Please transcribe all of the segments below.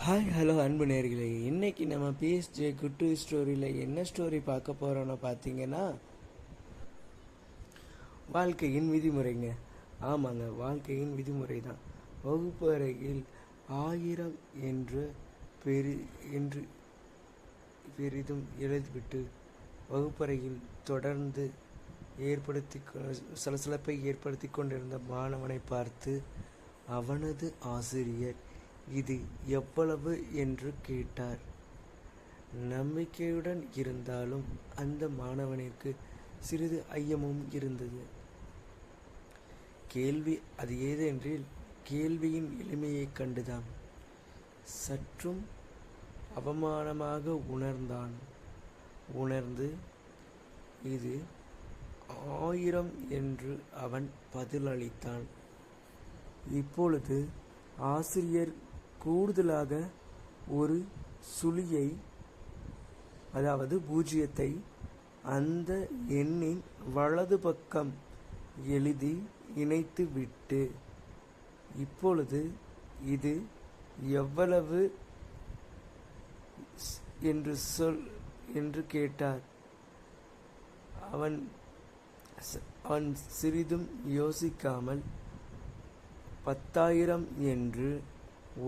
Hi hello அன்பு நேர்களே, இன்னைக்கு நம்ம பிஎஸ்ஜே குட்டு ஸ்டோரியில் என்ன ஸ்டோரி பார்க்க போகிறோன்னு பார்த்தீங்கன்னா, வாழ்க்கையின் விதிமுறைங்க. ஆமாங்க, வாழ்க்கையின் விதிமுறை தான். வகுப்பு அறையில் 1000 என்று என்று பெரிதும் எழுதிவிட்டு வகுப்பறையில் தொடர்ந்து சலசலப்பை ஏற்படுத்தி கொண்டிருந்த மாணவனை பார்த்து அவனது ஆசிரியர் இது எவ்வளவு என்று கேட்டார். நம்பிக்கையுடன் இருந்தாலும் அந்த மாணவனிற்கு சிறிது ஐயமும் இருந்தது. கேள்வி அது ஏதென்றில் கேள்வியின் எளிமையை கண்டுதான் சற்றும் அவமானமாக உணர்ந்து இது 1000 என்று அவன் பதிலளித்தான். இப்பொழுது ஆசிரியர் கூடுதலாக ஒரு சுழியை, அதாவது 0 அந்த எண்ணின் வலது பக்கம் எழுதி இணைத்து விட்டு, இப்பொழுது இது எவ்வளவு என்று சொல் என்று கேட்டார். அவன் சிறிதும் யோசிக்காமல் 10,000 என்று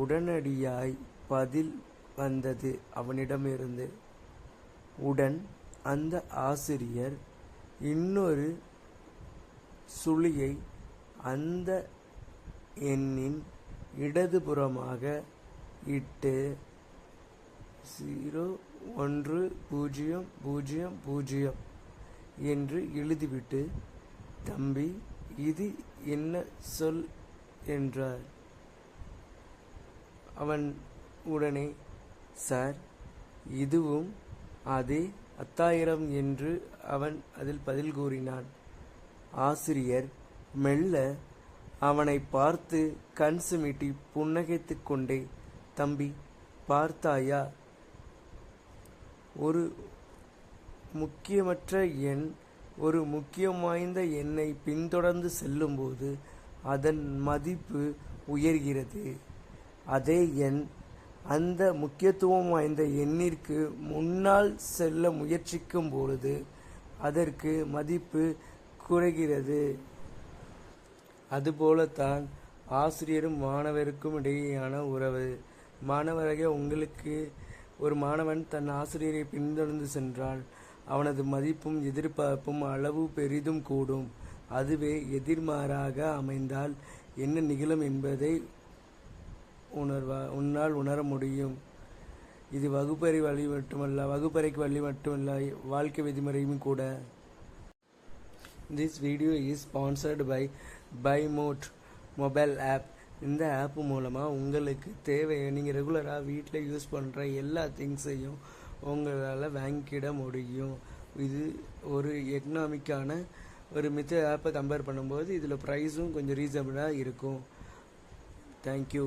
உடனடியாய் பதில் வந்தது அவனிடமிருந்து. உடன் அந்த ஆசிரியர் இன்னொரு சுழியை அந்த எண்ணின் இடதுபுறமாக இட்டு 0100 என்று எழுதிவிட்டு, தம்பி இது என்ன சொல் என்றார். அவன் உடனே, சார் இதுவும் அதே 10,000 என்று அவன் அதில் பதில் கூறினான். ஆசிரியர் மெல்ல அவனை பார்த்து கண் சிமிட்டி புன்னகைத்து கொண்டே, தம்பி பார்த்தாயா, ஒரு முக்கியமற்ற எண் ஒரு முக்கியம் வாய்ந்த எண்ணை பின்தொடர்ந்து செல்லும்போது அதன் மதிப்பு உயர்கிறது. அதே எண் அந்த முக்கியத்துவம் வாய்ந்த எண்ணிற்கு முன்னால் செல்ல முயற்சிக்கும் பொழுது அதற்கு மதிப்பு குறைகிறது. அதுபோலத்தான் ஆசிரியரும் மாணவருக்கும் இடையேயான உறவு. மாணவராக உங்களுக்கு ஒரு மாணவன் தன் ஆசிரியரை பின்தொடர்ந்து சென்றால் அவனது மதிப்பும் எதிர்பார்ப்பும் அளவு பெரிதும் கூடும். அதுவே எதிர்மாறாக அமைந்தால் என்ன நிகழும் என்பதை உன்னால் உணர முடியும். இது வகுப்பறைக்கு வழி மட்டுமல்ல, வாழ்க்கை விதிமுறையும் கூட. This video is sponsored by BuyMote mobile app. இந்த ஆப் மூலமாக உங்களுக்கு நீங்கள் ரெகுலராக வீட்டில் யூஸ் பண்ணுற எல்லா திங்ஸையும் உங்களால் வாங்கிட முடியும். இது ஒரு எக்கனாமிக்கான ஒரு மித்த ஆப்பை கம்பேர் பண்ணும்போது இதில் ப்ரைஸும் கொஞ்சம் ரீசனபிளாக இருக்கும். தேங்க்யூ.